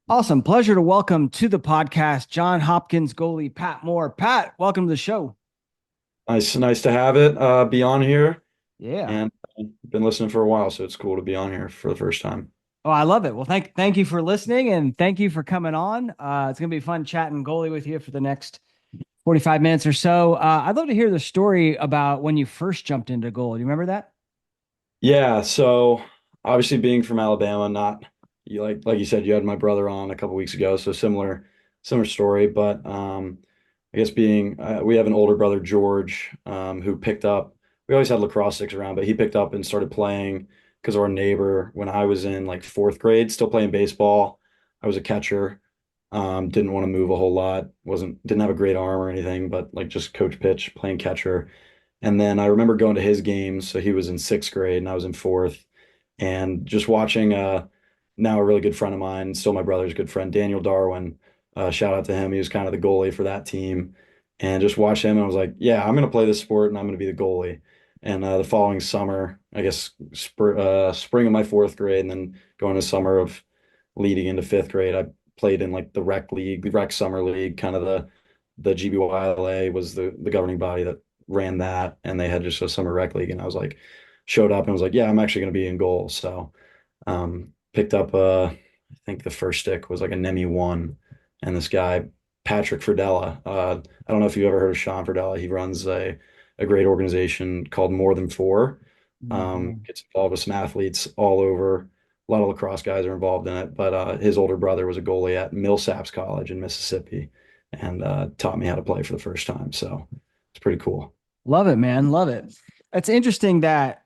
Awesome. Pleasure to welcome to the podcast Johns Hopkins goalie Pat Moore. Pat, welcome to the show. Nice to have it be on here, Yeah. and I've been listening for a while, so it's cool to be on here for the first time. Oh, I love it. Well, thank you for listening and thank you for coming on. It's gonna be fun chatting goalie with you for the next 45 minutes or so. I'd love to hear the story about when you first jumped into goal. Do you remember that? Yeah, so obviously being from Alabama, not you like you said, you had my brother on a couple weeks ago, so similar story. But I guess being we have an older brother George who picked up. We always had lacrosse sticks around, but he picked up and started playing because of our neighbor when I was in like fourth grade, still playing baseball. I was a catcher. Didn't want to move a whole lot. Didn't have a great arm or anything, but like just coach pitch, playing catcher. And then I remember going to his games. So he was in sixth grade and I was in fourth. And just watching now a really good friend of mine, still my brother's good friend, Daniel Darwin. Shout out to him. He was kind of the goalie for that team. And just watch him and I was like, yeah, I'm gonna play this sport and I'm gonna be the goalie. And the following summer, I guess spring of my fourth grade, and then going to summer of leading into fifth grade, I played in like the rec league, the rec summer league, kind of the GBYLA was the governing body that ran that, and they had just a summer rec league, and I was like, showed up and was like, yeah, I'm actually going to be in goal. So picked up I think the first stick was like a Nemi one, and this guy Patrick Fridella. I don't know if you ever heard of Sean Fridella. He runs a great organization called More Than Four. Mhm. Gets involved with some athletes all over. A lot of lacrosse guys are involved in it, but his older brother was a goalie at Millsaps College in Mississippi, and taught me how to play for the first time. So it's pretty cool. Love it, man. Love it. It's interesting that,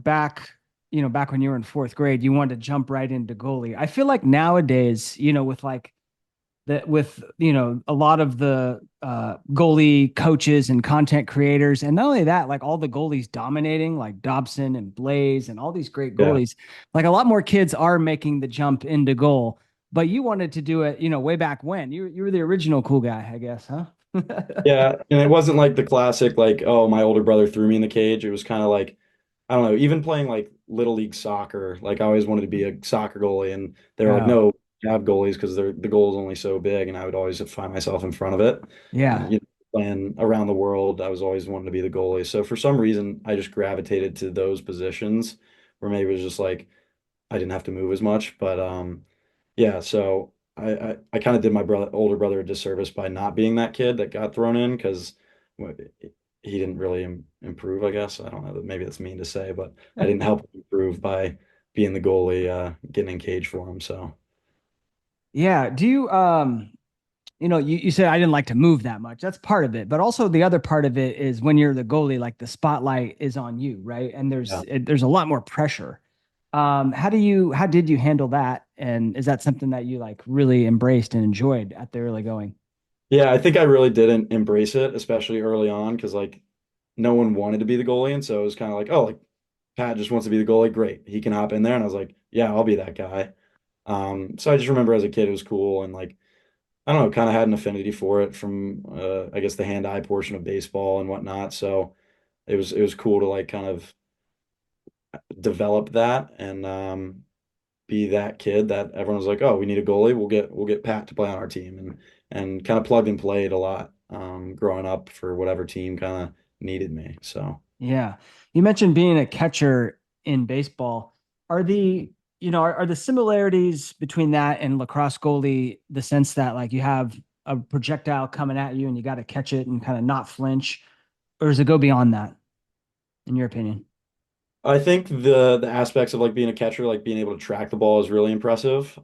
back when you were in fourth grade, you wanted to jump right into goalie. I feel like nowadays, with like that with a lot of the goalie coaches and content creators, and not only that, like all the goalies dominating, like Dobson and Blaze and all these great Yeah. goalies, like a lot more kids are making the jump into goal. But you wanted to do it, way back when. You were the original cool guy, I guess, huh? Yeah, and it wasn't like the classic, like, oh, my older brother threw me in the cage. It was kind of like, I don't know, even playing like little league soccer, like I always wanted to be a soccer goalie, and they were like, Oh, no, you have goalies because the goal is only so big, and I would always find myself in front of it. And yeah. playing around the world, I was always wanting to be the goalie. So for some reason, I just gravitated to those positions where maybe it was just like I didn't have to move as much. But yeah, so I kind of did my older brother a disservice by not being that kid that got thrown in because he didn't really improve, I guess. I don't know, maybe that's mean to say, but I didn't help him improve by being the goalie, getting in cage for him. So Yeah. Do you you said I didn't like to move that much. That's part of it, but also the other part of it is when you're the goalie, like the spotlight is on you, right? And yeah. there's a lot more pressure. How did you handle that? And is that something that you like really embraced and enjoyed at the early going? Yeah, I think I really didn't embrace it, especially early on, because like no one wanted to be the goalie. And so it was kind of like, oh, like Pat just wants to be the goalie. Great. He can hop in there. And I was like, yeah, I'll be that guy. So I just remember as a kid, it was cool. And like, I don't know, kind of had an affinity for it from, I guess the hand-eye portion of baseball and whatnot. So it was cool to like kind of develop that and be that kid that everyone was like, oh, we need a goalie. We'll get Pat to play on our team, and kind of plugged and played a lot growing up for whatever team kind of needed me. So Yeah. You mentioned being a catcher in baseball. Are the, are the similarities between that and lacrosse goalie the sense that like you have a projectile coming at you and you got to catch it and kind of not flinch? Or does it go beyond that, in your opinion? I think the aspects of like being a catcher, like being able to track the ball is really impressive.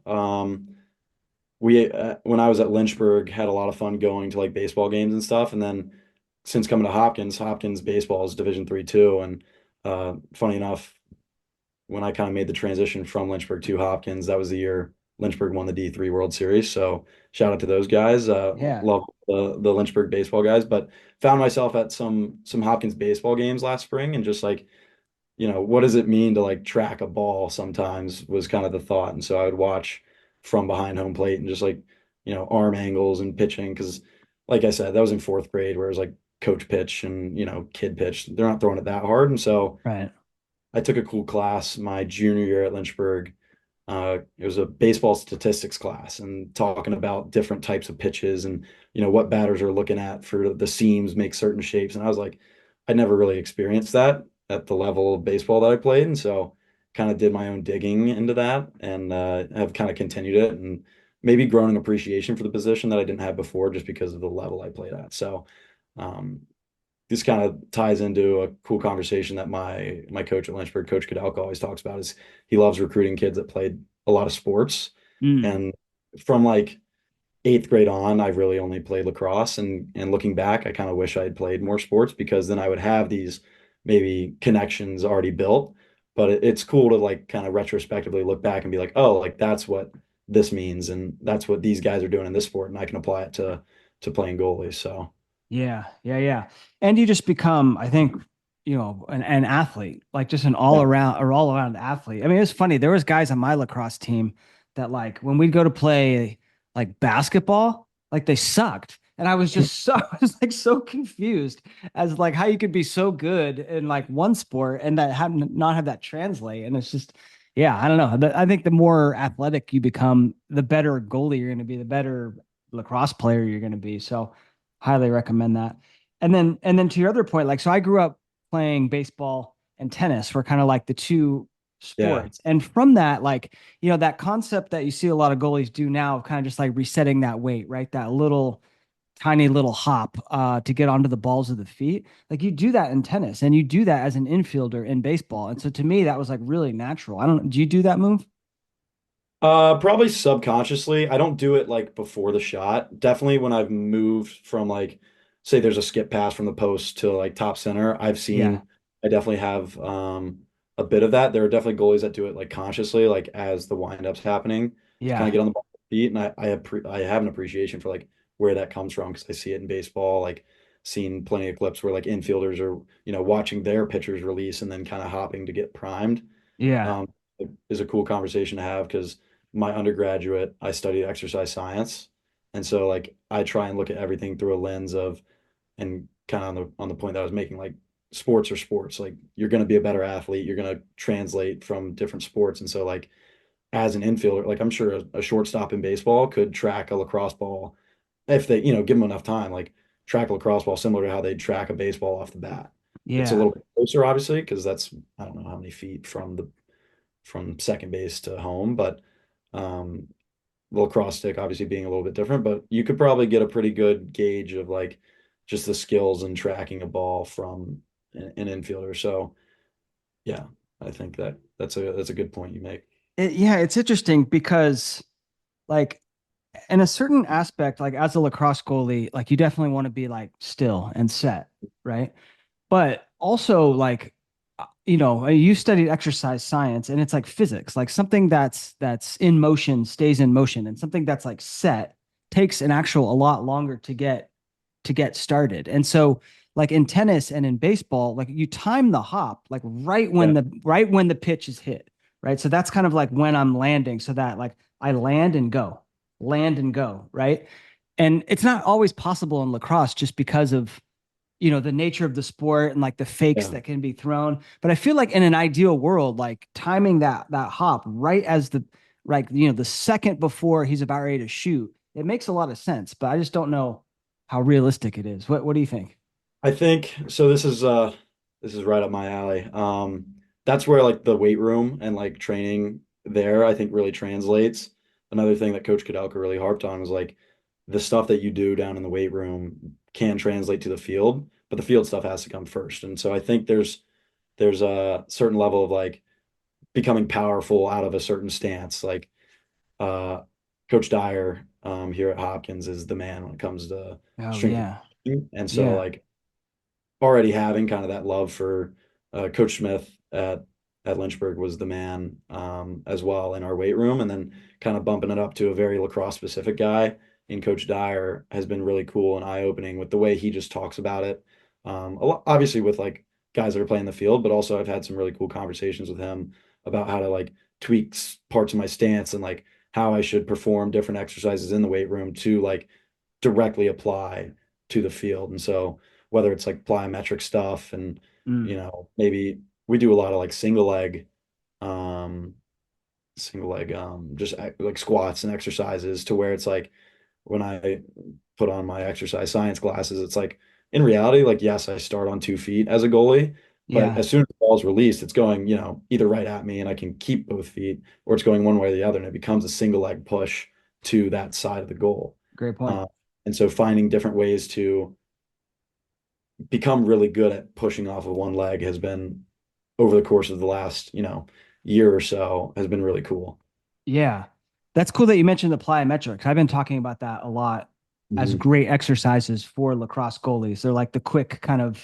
We when I was at Lynchburg had a lot of fun going to like baseball games and stuff, and then since coming to Hopkins baseball is Division III too, and funny enough, when I kind of made the transition from Lynchburg to Hopkins, that was the year Lynchburg won the D3 World Series. So shout out to those guys. Yeah. Love the Lynchburg baseball guys, but found myself at some Hopkins baseball games last spring, and just like, what does it mean to like track a ball sometimes was kind of the thought. And so I would watch from behind home plate and just like, arm angles and pitching. Cause like I said, that was in fourth grade where it was like coach pitch and, kid pitch. They're not throwing it that hard. And so Right. I took a cool class my junior year at Lynchburg, it was a baseball statistics class and talking about different types of pitches and what batters are looking at for the seams make certain shapes. And I was like, I never really experienced that at the level of baseball that I played, and so kind of did my own digging into that and have kind of continued it and maybe grown an appreciation for the position that I didn't have before just because of the level I played at. So um, this kind of ties into a cool conversation that my coach at Lynchburg, Coach Kadelka, always talks about is he loves recruiting kids that played a lot of sports. Mm. And from like eighth grade on, I've really only played lacrosse. And looking back, I kind of wish I had played more sports because then I would have these maybe connections already built. But it's cool to like kind of retrospectively look back and be like, oh, like that's what this means, and that's what these guys are doing in this sport, and I can apply it to playing goalies. So Yeah, yeah, yeah. And you just become, I think, an athlete, like just an yeah. all around athlete. I mean, it's funny. There was guys on my lacrosse team that like when we'd go to play like basketball, like they sucked. And I was just so I was like so confused as like how you could be so good in like one sport and that have not have that translate. And it's just, yeah, I don't know. I think the more athletic you become, the better goalie you're going to be, the better lacrosse player you're going to be. So highly recommend that. And then to your other point, like so I grew up playing baseball and tennis were kind of like the two Yeah. sports. And from that, like, that concept that you see a lot of goalies do now of kind of just like resetting that weight, right? That little tiny little hop to get onto the balls of the feet. Like you do that in tennis and you do that as an infielder in baseball. And so to me, that was like really natural. I don't, do you do that move? Probably subconsciously. I don't do it like before the shot. Definitely when I've moved from like, say there's a skip pass from the post to like top center, Yeah. I definitely have a bit of that. There are definitely goalies that do it like consciously, like as the windup's happening to kind of Yeah. get on the ball with their feet. And I have an appreciation for like where that comes from because I see it in baseball, like seen plenty of clips where like infielders are, watching their pitchers release and then kind of hopping to get primed. Yeah. Um, is a cool conversation to have because my undergraduate, I studied exercise science. And so like I try and look at everything through a lens of and kind of on the point that I was making, like sports are sports. Like you're gonna be a better athlete, you're gonna translate from different sports. And so like as an infielder, like I'm sure a shortstop in baseball could track a lacrosse ball if they, give them enough time, like track a lacrosse ball similar to how they track a baseball off the bat. It's a Yeah. little bit closer, obviously, because that's I don't know how many feet from second base to home, but um, the lacrosse stick obviously being a little bit different, but you could probably get a pretty good gauge of like just the skills and tracking a ball from an infielder. So yeah, I think that's a good point you make. Yeah. It's interesting because like in a certain aspect, like as a lacrosse goalie, like you definitely want to be like still and set, right? But also like you studied exercise science and it's like physics, like something that's in motion stays in motion and something that's like set takes an actual a lot longer to get started. And so like in tennis and in baseball, like you time the hop like Yeah, right when the pitch is hit, right? So that's kind of like when I'm landing so that like I land and go, right? And it's not always possible in lacrosse just because of the nature of the sport and like the fakes yeah. that can be thrown. But I feel like in an ideal world, like timing that hop right as the like the second before he's about ready to shoot, it makes a lot of sense. But I just don't know how realistic it is. What do you think? I think so. This is right up my alley. That's where like the weight room and like training there, I think really translates. Another thing that Coach Kadelka really harped on was like the stuff that you do down in the weight room can translate to the field, but the field stuff has to come first. And so I think there's a certain level of like becoming powerful out of a certain stance. Like uh Coach Dyer here at Hopkins is the man when it comes to Oh strength and yeah, conditioning. And so yeah, like already having kind of that love for Coach Smith at Lynchburg was the man as well in our weight room, and then kind of bumping it up to a very lacrosse specific guy in Coach Dyer has been really cool and eye opening with the way he just talks about it. A lot, obviously with like guys that are playing the field, but also I've had some really cool conversations with him about how to like tweak parts of my stance and like how I should perform different exercises in the weight room to like directly apply to the field. And so whether it's like plyometric stuff and mm, maybe we do a lot of like single leg um single leg, just like squats and exercises to where it's like when I put on my exercise science glasses, it's like in reality, like, yes, I start on 2 feet as a goalie, but Yeah, as soon as the ball is released, it's going, either right at me and I can keep both feet, or it's going one way or the other, and it becomes a single leg push to that side of the goal. great point. Uh, and so finding different ways to become really good at pushing off of one leg has been over the course of the last, year or so has been really cool. Yeah. That's cool that you mentioned the plyometrics. I've been talking about that a lot as Mhm. great exercises for lacrosse goalies. They're like the quick kind of,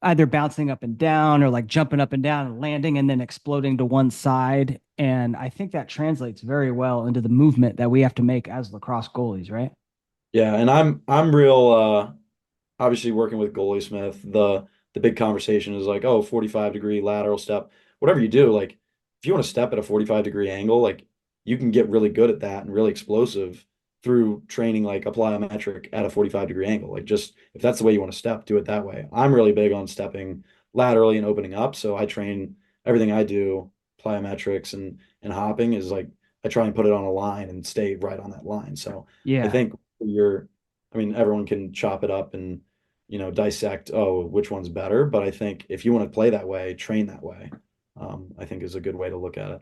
either bouncing up and down or like jumping up and down and landing and then exploding to one side. And I think that translates very well into the movement that we have to make as lacrosse goalies, right? Yeah, and I'm real obviously working with Goalie Smith, the big conversation is like, oh, 45-degree lateral step. Whatever you do, like if you want to step at a 45-degree angle, like you can get really good at that and really explosive through training like a plyometric at a 45-degree angle. Like just if that's the way you want to step, do it that way. I'm really big on stepping laterally and opening up. So I train everything I do, plyometrics and hopping is like I try and put it on a line and stay right on that line. So I Yeah. think you're I mean, everyone can chop it up and, dissect, oh, which one's better. But I think if you want to play that way, train that way, I think is a good way to look at it.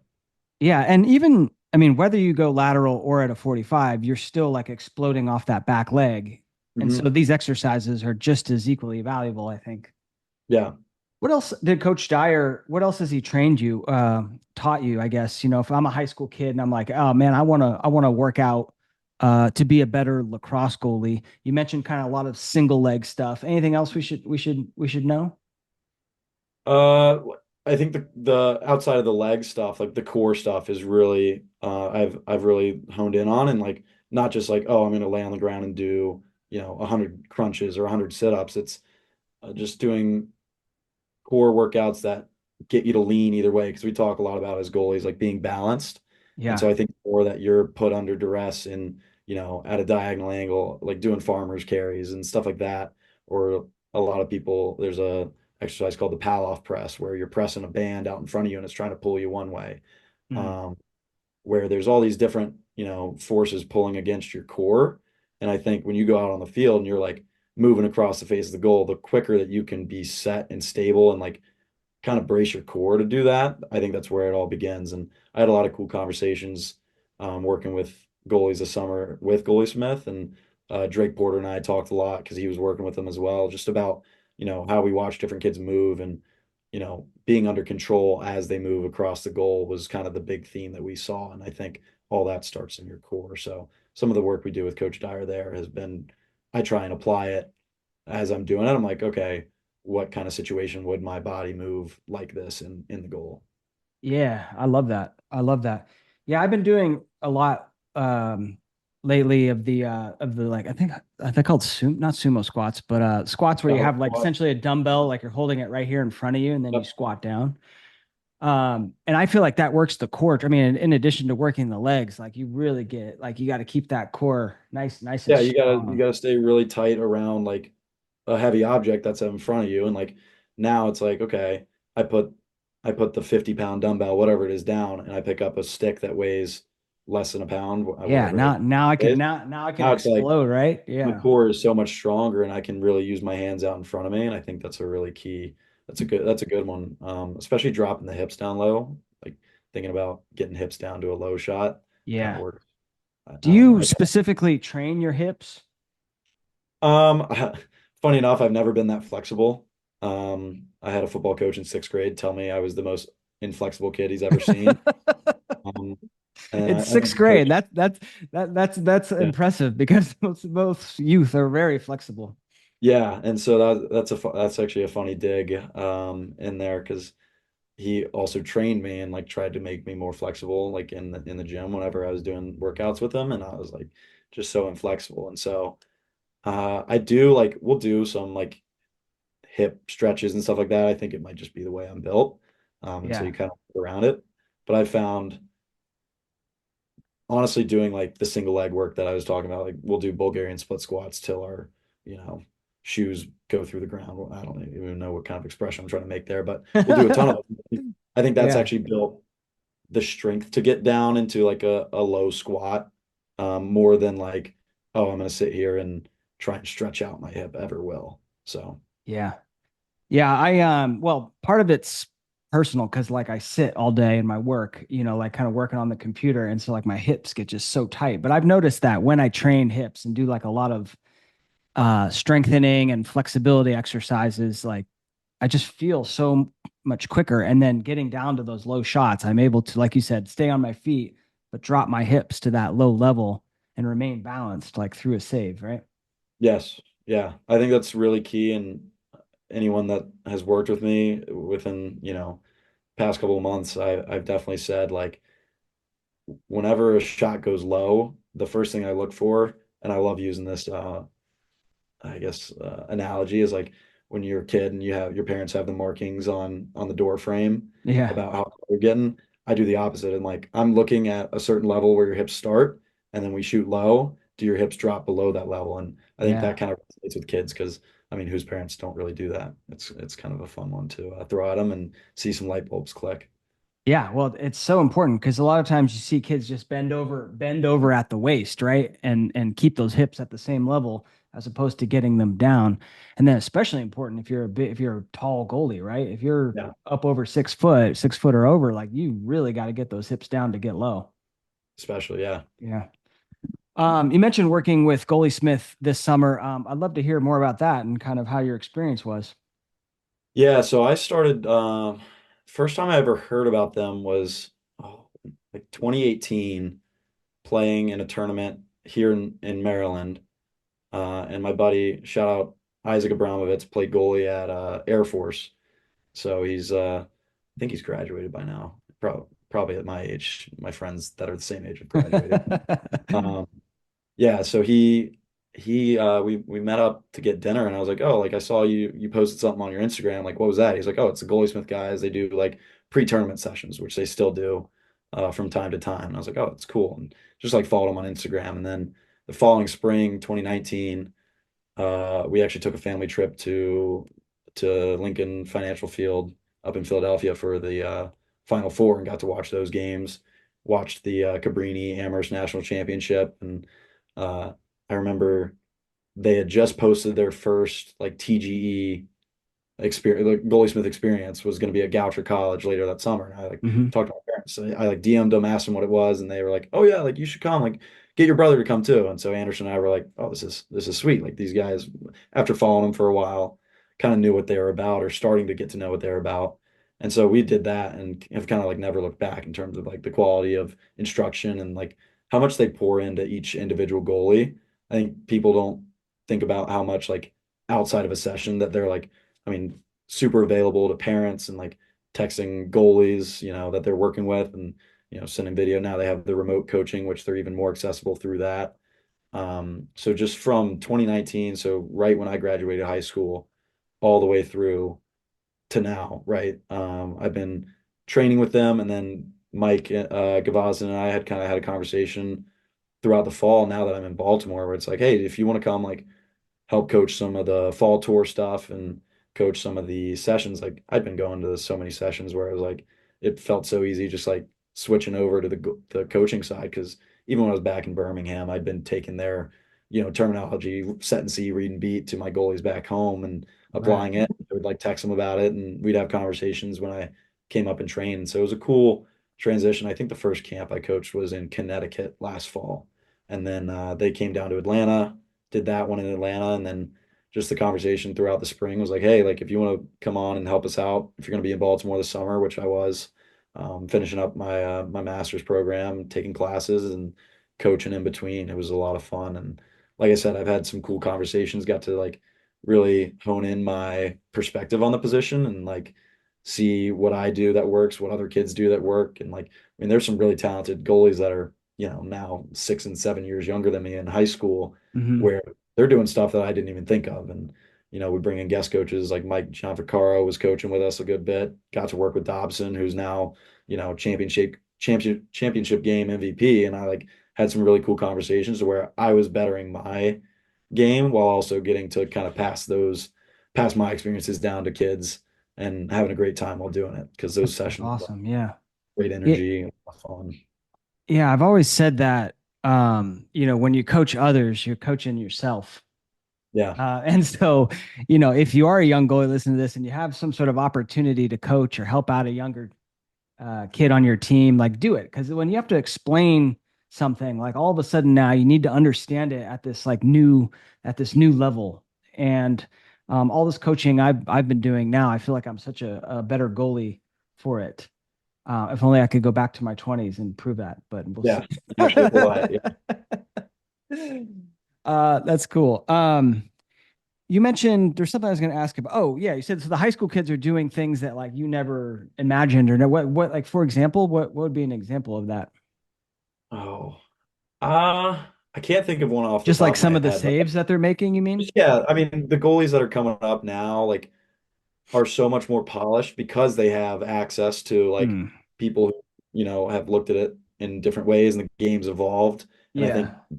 Yeah. And even, I mean, whether you go lateral or at a 45, you're still like exploding off that back leg. And so Hmm. these exercises are just as equally valuable, I think. Yeah. What else did Coach Dyer, what else has he trained you, taught you, I guess, if I'm a high school kid and I'm like, oh man, I want to work out to be a better lacrosse goalie. You mentioned kind of a lot of single leg stuff. Anything else we should know? Uh, I think the outside of the leg stuff, like the core stuff, is really I've really honed in on, and like not just like, oh, I'm gonna lay on the ground and do 100 crunches or 100 sit-ups. It's just doing core workouts that get you to lean either way, because we talk a lot about as goalies like being balanced. And Yeah. so I think more that you're put under duress in, at a diagonal angle, like doing farmers carries and stuff like that. Or a lot of people, there's a exercise called the pal-off press where you're pressing a band out in front of you and it's trying to pull you one way. Mm. Um, where there's all these different, forces pulling against your core. And I think when you go out on the field and you're like moving across the face of the goal, the quicker that you can be set and stable and like kind of brace your core to do that, I think that's where it all begins. And I had a lot of cool conversations working with goalies this summer with Goalie Smith, and Drake Porter and I talked a lot because he was working with them as well, just about how we watch different kids move and being under control as they move across the goal was kind of the big theme that we saw. And I think all that starts in your core. So some of the work we do with Coach Dyer there has been, I try and apply it as I'm doing it. I'm like, okay, what kind of situation would my body move like this in the goal? Yeah, I love that. I love that. Yeah, I've been doing a lot lately of the like I think called not sumo squats, but squats where Yeah, you hook have like squat. essentially a dumbbell, like you're holding it right here in front of you and then you Yep. squat down. And I feel like that works the core. I mean, in addition to working the legs, like you really get like you got to keep that core nice and Yeah, you strong. gotta stay really tight around like a heavy object that's in front of you. And like now it's like, okay, I put I put the 50-pound dumbbell, whatever it is, down, and I pick up a stick that weighs less than a pound, Yeah, whatever it now I can is. now I can Now it's like explode, right? my Yeah. core is so much stronger and I can really use my hands out in front of me. And I think that's a really key. That's a good one. Especially dropping the hips down low, like thinking about getting hips down to a low shot kind of Yeah. works. Do I don't know. you specifically train your hips? Um, funny enough, I've never been that flexible. I had a football coach in sixth grade tell me I was the most inflexible kid he's ever seen. Um, and In I sixth think grade. coach, That's yeah, impressive because most youth are very flexible. yeah, and so that's actually a funny dig in there because he also trained me and like tried to make me more flexible like in the gym whenever I was doing workouts with him, and I was like just so inflexible. And so I do like we'll do some like hip stretches and stuff like that. I think it might just be the way I'm built. And so Yeah. you kind of work around it. But I found honestly doing like the single leg work that I was talking about, like we'll do Bulgarian split squats till our, you know, shoes go through the ground. Well, I don't even know what kind of expression I'm trying to make there, but we'll do a ton of it. I think that's Yeah. actually built the strength to get down into like a low squat, more than like, oh, I'm gonna sit here and try and stretch out my hip ever will. So Yeah. Yeah, well, part of it's personal because like I sit all day in my work, like kind of working on the computer. And so like my hips get just so tight. But I've noticed that when I train hips and do like a lot of strengthening and flexibility exercises, like I just feel so much quicker. And then getting down to those low shots, I'm able to, like you said, stay on my feet, but drop my hips to that low level and remain balanced like through a save, right? yes, yeah, I think that's really key. And anyone that has worked with me within, past couple of months, I've definitely said like whenever a shot goes low, the first thing I look for, and I love using this I guess analogy is like when you're a kid and you have your parents have the markings on the door frame Yeah. about how you're getting. I do the opposite. And like I'm looking at a certain level where your hips start, and then we shoot low. Do your hips drop below that level? And I think Yeah. that kind of resonates with kids because I mean, whose parents don't really do that? It's kind of a fun one to throw at them and see some light bulbs click. Yeah, well, it's so important because a lot of times you see kids just bend over at the waist, right? And keep those hips at the same level as opposed to getting them down. And then especially important if you're a tall goalie, right? If you're Yeah, up over 6 foot, 6 foot or over, like you really got to get those hips down to get low. especially yeah. Yeah. You mentioned working with Goalie Smith this summer. I'd love to hear more about that and kind of how your experience was. Yeah, so I started first time I ever heard about them was like 2018 playing in a tournament here in Maryland. And my buddy, shout out Isaac Abramovitz, played goalie at Air Force. So I think he's graduated by now. Probably at my age. My friends that are the same age have graduated. Um, yeah, so we met up to get dinner, and I was like, oh, like I saw you posted something on your Instagram. Like, what was that? He's like, oh, it's the Goalie Smith guys. They do like pre-tournament sessions, which they still do from time to time. And I was like, oh, it's cool. And just like followed him on Instagram. And then the following spring, 2019, we actually took a family trip to Lincoln Financial Field up in Philadelphia for the Final Four and got to watch those games. Watched the Cabrini Amherst National Championship, and uh, I remember they had just posted their first like TGE experience, the Goalie Smith experience was going to be at Goucher College later that summer. And I like Hmm. talked to my parents. So I like DM'd them, asked them what it was, and they were like, "Oh yeah, like you should come. Like get your brother to come too." And so Anderson and I were like, "Oh, this is sweet." Like these guys, after following them for a while, kind of knew what they were about or starting to get to know what they were about. And so we did that and have kind of like never looked back in terms of like the quality of instruction and like how much they pour into each individual goalie. I think people don't think about how much like outside of a session that they're like, I mean, super available to parents and like texting goalies, that they're working with and, sending video. Now they have the remote coaching, which they're even more accessible through that. So just from 2019, so right when I graduated high school, all the way through to now, right? I've been training with them, and then Mike Gavazin and I had kind of had a conversation throughout the fall. Now that I'm in Baltimore, where it's like, hey, if you want to come, like help coach some of the fall tour stuff and coach some of the sessions. Like I'd been going to so many sessions where it was like it felt so easy just like switching over to the coaching side because even when I was back in Birmingham, I'd been taking their terminology, set and see, read and beat to my goalies back home and Right. applying it. I would like text them about it, and we'd have conversations when I came up and trained. So it was a cool transition. I think the first camp I coached was in Connecticut last fall, and then they came down to Atlanta, did that one in Atlanta, and then just the conversation throughout the spring was like, hey, like if you want to come on and help us out, if you're going to be in Baltimore this summer, which I was, finishing up my master's program, taking classes and coaching in between. It was a lot of fun, and like I said, I've had some cool conversations, got to like really hone in my perspective on the position and like see what I do that works, what other kids do that work, and like I mean, there's some really talented goalies that are now 6 and 7 years younger than me in high school Hmm. where they're doing stuff that I didn't even think of. And, we bring in guest coaches like Mike Gianfrancaro was coaching with us a good bit, got to work with Dobson, who's now, championship game MVP. And I like had some really cool conversations where I was bettering my game while also getting to kind of pass my experiences down to kids and having a great time while doing it because those That's sessions, awesome. Yeah. great Yeah, energy, fun. yeah, I've always said that when you coach others, you're coaching yourself. Yeah, And so, if you are a young goalie listening to this and you have some sort of opportunity to coach or help out a younger kid on your team, like do it. Because when you have to explain something, like all of a sudden now you need to understand it at this new level. And all this coaching I've been doing now, I feel like I'm such a better goalie for it. If only I could go back to my 20s and prove that, but we'll yeah, see. usually apply. Yeah. That's cool. You mentioned there's something I was going to ask about. Oh, yeah, you said so the high school kids are doing things that like you never imagined or no, what like for example, what would be an example of that? Oh, I can't think of one off the Just top like of my some of the head, but saves that they're making, you mean? yeah, I mean the goalies that are coming up now, like are so much more polished because they have access to like Hmm. people who, have looked at it in different ways and the game's evolved. And I think Yeah.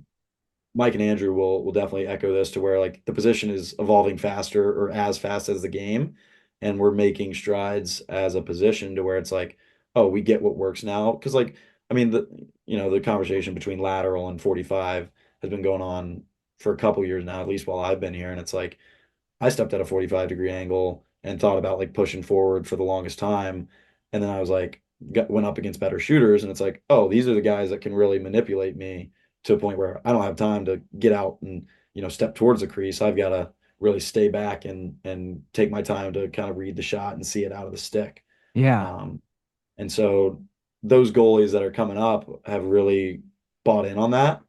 Mike and Andrew will definitely echo this to where like the position is evolving faster or as fast as the game, and we're making strides as a position to where it's like, oh, we get what works now. Because like, I mean, the conversation between lateral and 45 has been going on for a couple years now, at least while I've been here, and it's like I stepped at a 45-degree angle and thought about like pushing forward for the longest time. And then I was like, went up against better shooters. And it's like, oh, these are the guys that can really manipulate me to a point where I don't have time to get out and, step towards the crease. I've got to really stay back and take my time to kind of read the shot and see it out of the stick. Yeah. Um, and so those goalies that are coming up have really bought in on that,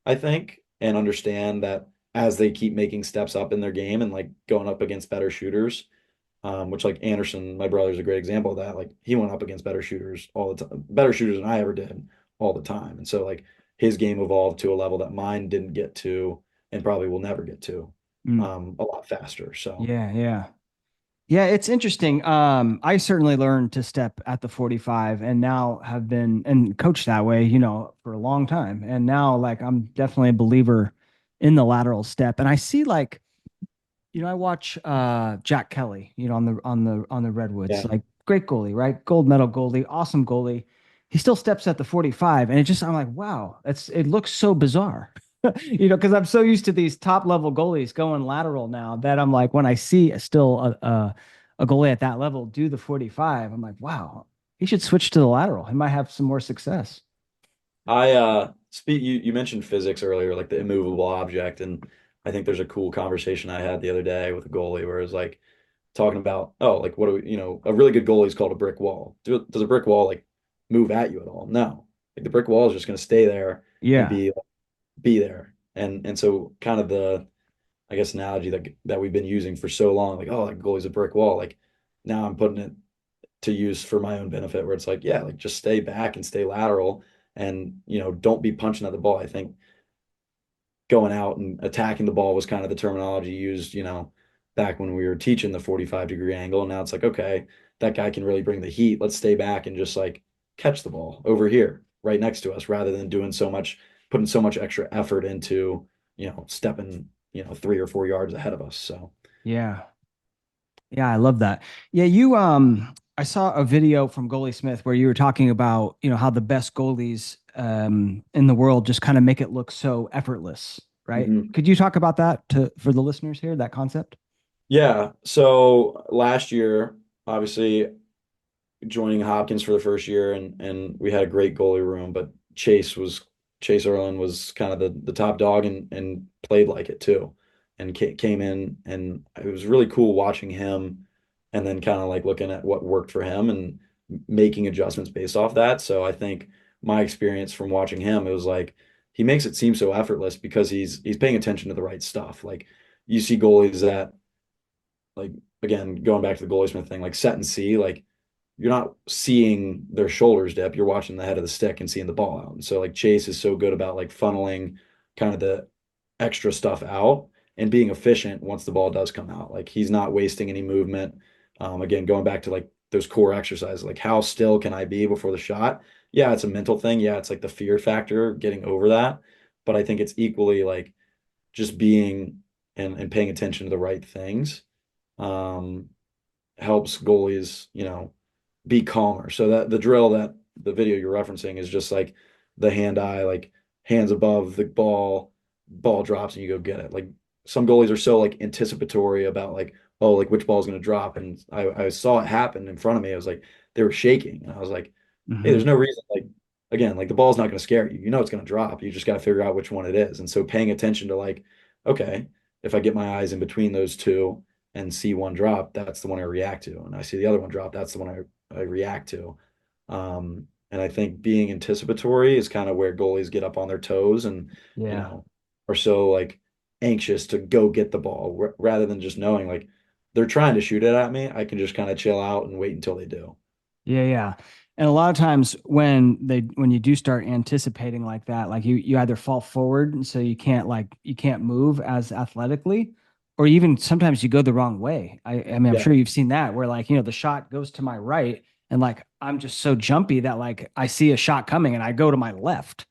I think, and understand that as they keep making steps up in their game and like going up against better shooters, which like Anderson, my brother's a great example of that. Like he went up against better shooters all the time, better shooters than I ever did all the time. And so like his game evolved to a level that mine didn't get to and probably will never get to Mm. a lot faster. So Yeah, yeah. Yeah, it's interesting. I certainly learned to step at the 45 and now have been and coached that way, for a long time. And now like I'm definitely a believer in the lateral step. And I see like I watch Jack Kelly, on the Redwoods, yeah, like great goalie, right? Gold medal goalie, awesome goalie. He still steps at the 45, and I'm like, wow, it looks so bizarre. Because I'm so used to these top level goalies going lateral now that I'm like, when I see still a goalie at that level do the 45, I'm like, wow, he should switch to the lateral. He might have some more success. I speak you mentioned physics earlier, like the immovable object, and I think there's a cool conversation I had the other day with a goalie where it was like talking about, oh, like what do we, a really good goalie is called a brick wall. Does a brick wall like move at you at all? No. Like the brick wall is just going to stay there and Yeah. be there. And so kind of the I guess analogy that we've been using for so long, like, oh, like goalie's a brick wall. Like now I'm putting it to use for my own benefit where it's like, yeah, like just stay back and stay lateral and, don't be punching at the ball. I think going out and attacking the ball was kind of the terminology used, back when we were teaching the 45-degree angle. And now it's like, okay, that guy can really bring the heat. Let's stay back and just like catch the ball over here right next to us rather than putting so much extra effort into, stepping, 3 or 4 yards ahead of us. So Yeah. Yeah, I love that. Yeah, I saw a video from Goalie Smith where you were talking about, how the best goalies in the world just kind of make it look so effortless, right? mhm. Could you talk about that for the listeners here, that concept? Yeah. So last year, obviously joining Hopkins for the first year and we had a great goalie room, but Chase Erland was kind of the top dog and played like it too. And came in and it was really cool watching him and then kind of like looking at what worked for him and making adjustments based off that. So I think my experience from watching him, it was like he makes it seem so effortless because he's paying attention to the right stuff. Like you see goalies that like again, going back to the goalie Smith thing, like set and see, like you're not seeing their shoulders dip, you're watching the head of the stick and seeing the ball out. And so like Chase is so good about like funneling kind of the extra stuff out and being efficient once the ball does come out. Like he's not wasting any movement. Again, going back to like those core exercises, like how still can I be before the shot? Yeah, it's a mental thing. Yeah, it's like the fear factor, getting over that. But I think it's equally like just being and paying attention to the right things um, helps goalies, be calmer. So that the drill that the video you're referencing is just like the hand eye, like hands above the ball, ball drops and you go get it. Like some goalies are so like anticipatory about like, oh, like which ball is going to drop. And I saw it happen in front of me. I was like, they were shaking. And I was like, hey, Hmm. there's no reason. Like, again, like the ball's not going to scare you. You know it's going to drop. You just got to figure out which one it is. And so paying attention to like, okay, if I get my eyes in between those two and see one drop, that's the one I react to. And I see the other one drop, that's the one I react to. And I think being anticipatory is kind of where goalies get up on their toes and, you Yeah. know, are so like anxious to go get the ball rather than just knowing like they're trying to shoot it at me. I can just kind of chill out and wait until they do. Yeah, yeah. And a lot of times when you do start anticipating like that, like you either fall forward and so you can't move as athletically, or even sometimes you go the wrong way. I mean, I'm Yeah. sure you've seen that where like, the shot goes to my right and like I'm just so jumpy that like I see a shot coming and I go to my left.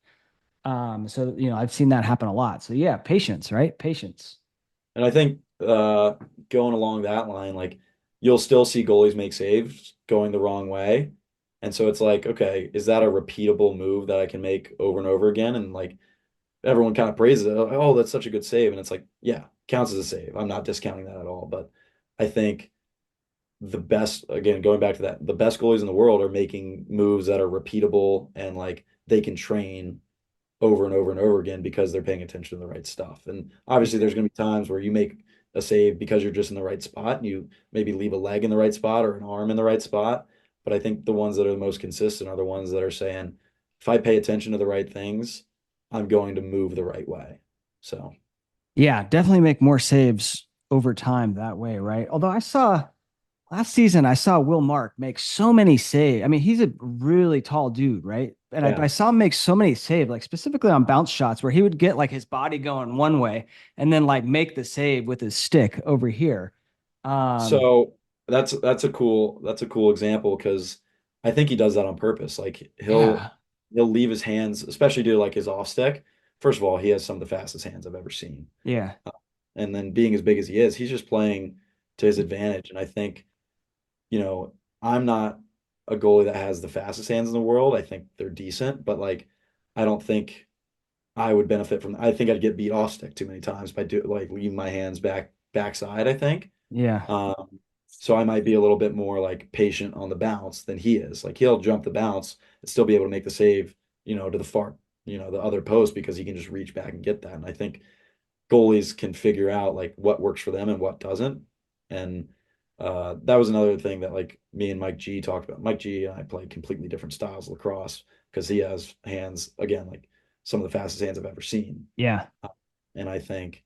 So I've seen that happen a lot. So yeah, patience, right? Patience. And I think going along that line, like you'll still see goalies make saves going the wrong way. And so it's like, okay, is that a repeatable move that I can make over and over again? And like everyone kind of praises it. Oh, that's such a good save. And it's like, yeah, counts as a save. I'm not discounting that at all. But I think the best, again, going back to that, the best goalies in the world are making moves that are repeatable and like they can train over and over and over again because they're paying attention to the right stuff. And obviously, there's going to be times where you make a save because you're just in the right spot and you maybe leave a leg in the right spot or an arm in the right spot. But I think the ones that are the most consistent are the ones that are saying, if I pay attention to the right things, I'm going to move the right way. So, Yeah, definitely make more saves over time that way, right? Although I saw last season, I saw Will Mark make so many saves. I mean, he's a really tall dude, right? And I yeah. saw him make so many saves, like specifically on bounce shots, where he would get like his body going one way and then like make the save with his stick over here. Um, So that's a cool example because I think he does that on purpose. Like he'll yeah, he'll leave his hands, especially do like his off stick. First of all, he has some of the fastest hands I've ever seen. yeah, And then being as big as he is, he's just playing to his advantage. And I think, I'm not a goalie that has the fastest hands in the world. I think they're decent, but like I don't think I would benefit from I think I'd get beat off stick too many times by like leaving my hands backside, I think. yeah, Um, so I might be a little bit more like patient on the bounce than he is. Like he'll jump the bounce and still be able to make the save, to the far, the other post because he can just reach back and get that. And I think goalies can figure out like what works for them and what doesn't. And that was another thing that like me and Mike G talked about. Mike G and I play completely different styles of lacrosse because he has hands again like some of the fastest hands I've ever seen. yeah. And I think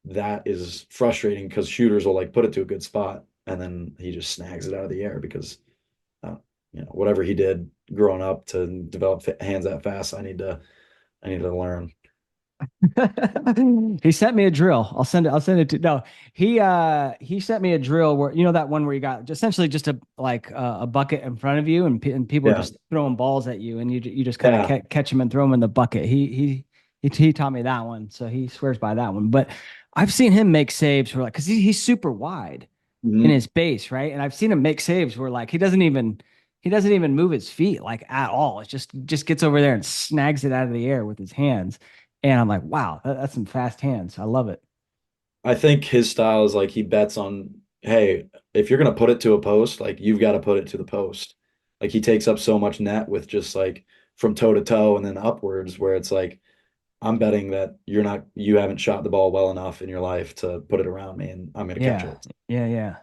that is frustrating because shooters will like put it to a good spot and then he just snags it out of the air because whatever he did growing up to develop hands that fast, I need to learn. He sent me a drill. I'll send it to no. He sent me a drill where that one where you got essentially just a bucket in front of you and people are Yeah, just throwing balls at you and you just kind of yeah. catch them and throw them in the bucket. He taught me that one, so he swears by that one. But I've seen him make saves where like because he's super wide in Mhm. his base, right? And I've seen him make saves where like he doesn't even move his feet like at all. It just gets over there and snags it out of the air with his hands. And I'm like, wow, that's some fast hands. I love it. I think his style is like he bets on, hey, if you're gonna put it to a post, like you've got to put it to the post. Like he takes up so much net with just like from toe to toe and then upwards, where it's like I'm betting that you haven't shot the ball well enough in your life to put it around me, and I'm gonna catch Yeah. it. Yeah. Yeah.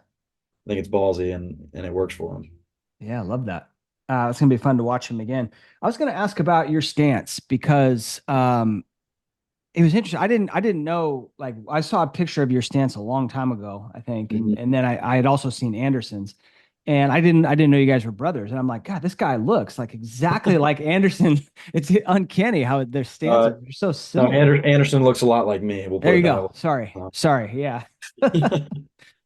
I think it's ballsy and it works for him. Yeah. I love that. It's gonna be fun to watch him again. I was gonna ask about your stance because it was interesting. I didn't know like I saw a picture of your stance a long time ago, I think. And Mhm. and then I had also seen Anderson's and I didn't know you guys were brothers. And I'm like, God, this guy looks like exactly like Anderson. It's uncanny how their Uh, stances are so no, similar. Anderson looks a lot like me. We'll There put you it that go. way. Sorry. Uh, Sorry. Yeah.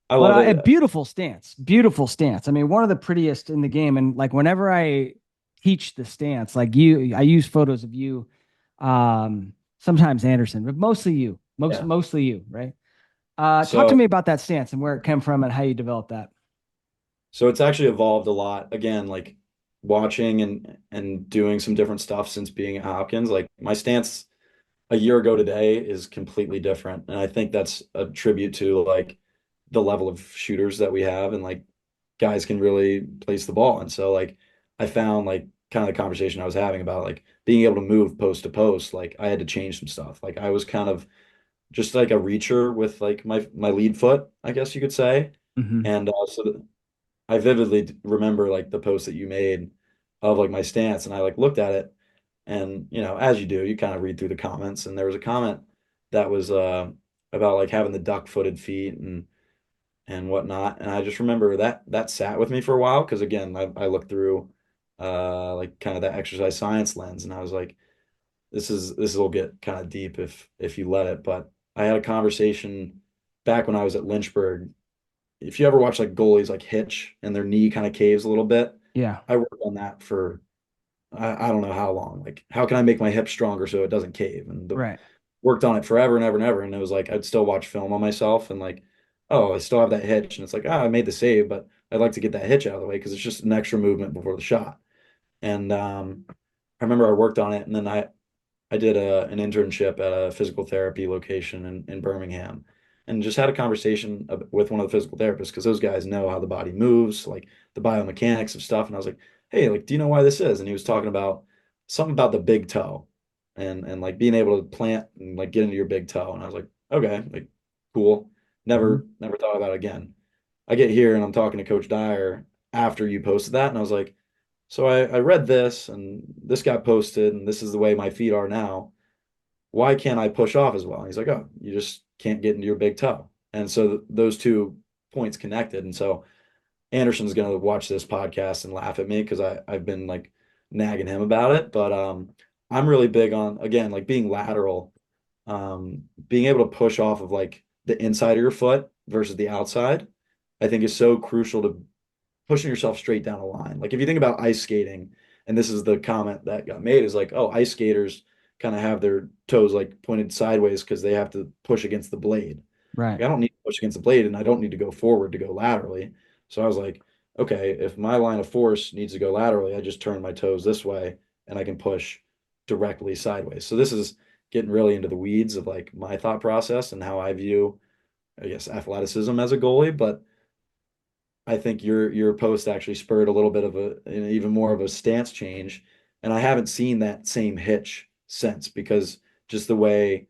I But love a it. beautiful stance, beautiful stance. I mean, one of the prettiest in the game. And like whenever I teach the stance, like I use photos of you, sometimes Anderson, but mostly you, Yeah. mostly you, right? Talk to So me about that stance and where it came from and how you developed that. So it's actually evolved a lot. Again, like watching and doing some different stuff since being at Hopkins, like my stance a year ago today is completely different. And I think that's a tribute to like the level of shooters that we have and like guys can really place the ball. And so like I found like kind of the conversation I was having about like being able to move post to post, like I had to change some stuff. Like I was kind of just like a reacher with like my lead foot, I guess you could say. Hmm. And I vividly remember like the post that you made of like my stance, and I like looked at it, and as you do, you kind of read through the comments, and there was a comment that was about like having the duck-footed feet and whatnot, and I just remember that sat with me for a while because again, I looked through like kind of that exercise science lens, and I was like, this will get kind of deep if you let it, but I had a conversation back when I was at Lynchburg. If you ever watch like goalies like hitch and their knee kind of caves a little bit, Yeah. I worked on that for I don't know how long. Like, how can I make my hip stronger so it doesn't cave? And Right. worked on it forever and ever and ever. And it was like I'd still watch film on myself and like, oh, I still have that hitch. And it's like, oh, I made the save, but I'd like to get that hitch out of the way because it's just an extra movement before the shot. And I remember I worked on it, and then I did an internship at a physical therapy location in Birmingham and just had a conversation with one of the physical therapists because those guys know how the body moves, like the biomechanics of stuff. And I was like, hey, like, do you know why this is? And he was talking about something about the big toe and like being able to plant and like get into your big toe. And I was like, okay, like cool. Hmm. Never thought about it again. I get here and I'm talking to Coach Dyer after you posted that, and I was like, so I read this and this got posted and this is the way my feet are now. Why can't I push off as well? And he's like, oh, you just can't get into your big toe. And so those two points connected. And so Anderson's going to watch this podcast and laugh at me because I've been like nagging him about it. But I'm really big on, again, like being lateral, being able to push off of like the inside of your foot versus the outside, I think is so crucial to pushing yourself straight down a line. Like if you think about ice skating, and this is the comment that got made, is like, oh, ice skaters kind of have their toes like pointed sideways because they have to push against the blade. Right. Like I don't need to push against the blade and I don't need to go forward to go laterally. So I was like, okay, if my line of force needs to go laterally, I just turn my toes this way and I can push directly sideways. So this is getting really into the weeds of like my thought process and how I view, I guess, athleticism as a goalie. But I think your post actually spurred a little bit of an even more of a stance change, and I haven't seen that same hitch since because just the way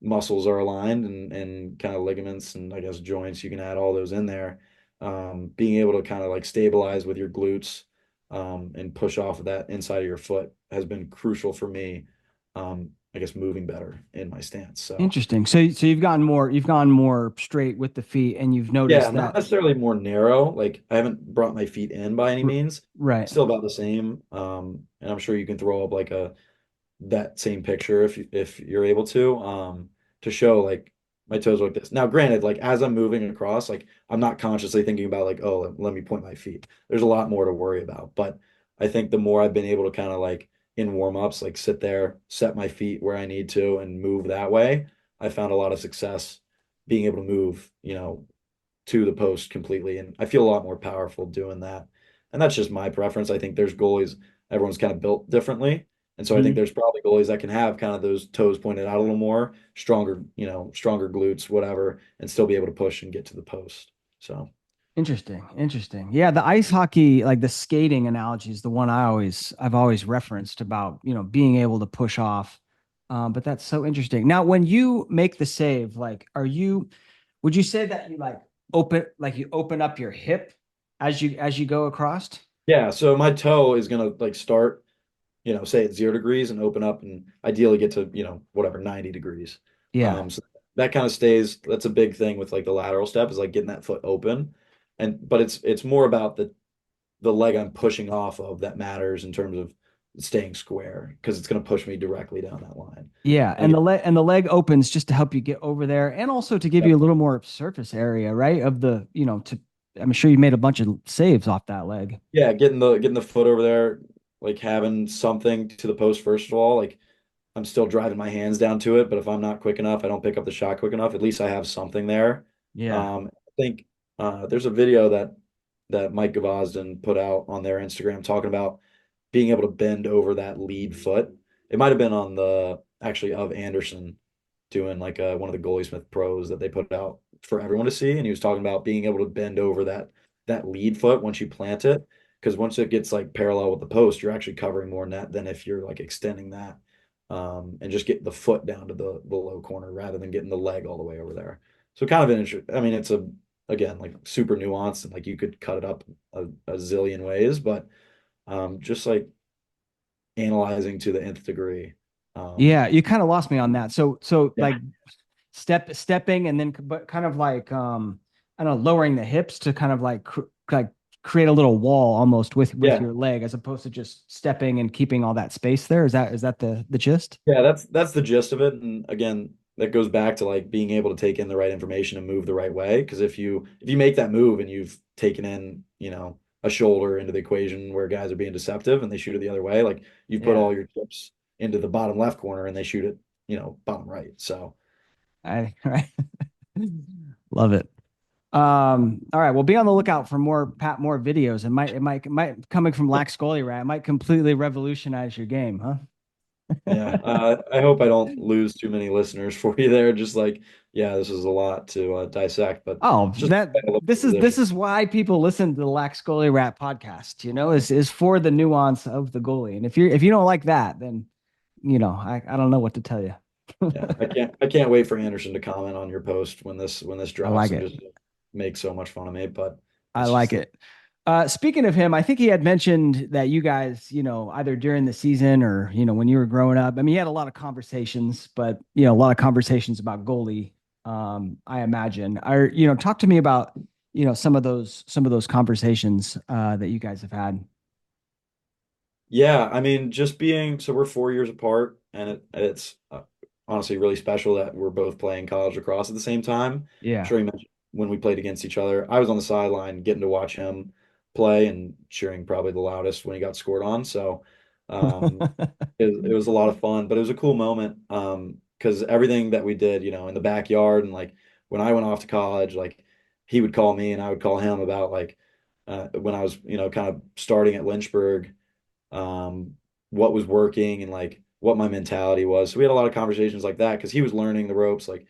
muscles are aligned and kind of ligaments and I guess joints, you can add all those in there. Being able to kind of like stabilize with your glutes and push off of that inside of your foot has been crucial for me. I guess moving better in my stance. So. Interesting. So you've gone more straight with the feet, and you've Yeah, noticed not that. necessarily more narrow. Like I haven't brought my feet in by any means. Right. Still about the same. And I'm sure you can throw up like a that same picture if you're able to show like my toes like this. Now, granted, like as I'm moving across, like I'm not consciously thinking about like, oh, let me point my feet. There's a lot more to worry about. But I think the more I've been able to kind of like in warm-ups, like sit there, set my feet where I need to and move that way, I found a lot of success being able to move, to the post completely. And I feel a lot more powerful doing that. And that's just my preference. I think there's goalies, everyone's kind of built differently. And so I think Mhm. there's probably goalies that can have kind of those toes pointed out a little more, stronger, stronger glutes, whatever, and still be able to push and get to the post. So Interesting. Interesting. Yeah, the ice hockey, like the skating analogy is the one I've always referenced about, being able to push off. But that's so interesting. Now, when you make the save, like, would you say that you open up your hip as you go across? yeah, so my toe is gonna like start, say at 0 degrees and open up and ideally get to, whatever, 90 degrees. Yeah. So that kind of stays, that's a big thing with like the lateral step is like getting that foot open. But it's more about the leg I'm pushing off of that matters in terms of staying square because it's going to push me directly down that line. Yeah, And and the leg opens just to help you get over there, and also to give again, you a little more surface area, right? To I'm sure you made a bunch of saves off that leg. yeah, getting the foot over there, like having something to the post first of all, like I'm still driving my hands down to it, but if I'm not quick enough, I don't pick up the shot quick enough. At least I have something there. Yeah. I think there's a video that that Mike Gavazden put out on their Instagram talking about being able to bend over that lead foot. It might have been on the actually of Anderson doing like one of the Goalie Smith pros that they put out for everyone to see, and he was talking about being able to bend over that lead foot once you plant it, because once it gets like parallel with the post, you're actually covering more net than if you're like extending that and just getting the foot down to the low corner rather than getting the leg all the way over there. So kind of an interest. I mean, it's a again like super nuanced and like you could cut it up a zillion ways, but just like analyzing to the nth degree. Yeah, you kind of lost me on that. So Yeah, like stepping and then but kind of like I don't know, lowering the hips to kind of like create a little wall almost with yeah, your leg as opposed to just stepping and keeping all that space there. Is that the gist? yeah. That's the gist of it. And again, that goes back to like being able to take in the right information and move the right way. Because if you make that move and you've taken in, a shoulder into the equation where guys are being deceptive and they shoot it the other way, like you've put Yeah, all your chips into the bottom left corner and they shoot it, bottom right. So I right. Love it. All right. Well, be on the lookout for more videos. It might coming from Lax Goalie Rat. It might completely revolutionize your game, huh? yeah, I hope I don't lose too many listeners for you there. Just like, yeah, this is a lot to dissect, but Oh, it's just that I love the this is position. this is why people listen to the Lax Goalie Rat podcast, is for the nuance of the goalie. And if you don't like that, then I don't know what to tell you. Yeah, I can't wait for Anderson to comment on your post when this I drops like and it. just make so much fun of me. But I it's just like the it. Speaking of him, I think he had mentioned that you guys, either during the season or, when you were growing up, I mean, he had a lot of conversations, but, a lot of conversations about goalie, I imagine. Talk to me about, some of those conversations that you guys have had. yeah. I mean, just being so we're 4 years apart, and it's honestly really special that we're both playing college lacrosse at the same time. I'm Yeah. sure you mentioned when we played against each other. I was on the sideline getting to watch him play and cheering probably the loudest when he got scored on. So um, it was a lot of fun, but it was a cool moment because everything that we did, in the backyard and like when I went off to college, like he would call me and I would call him about like when I was, kind of starting at Lynchburg, um, what was working and like what my mentality was. So we had a lot of conversations like that because he was learning the ropes. Like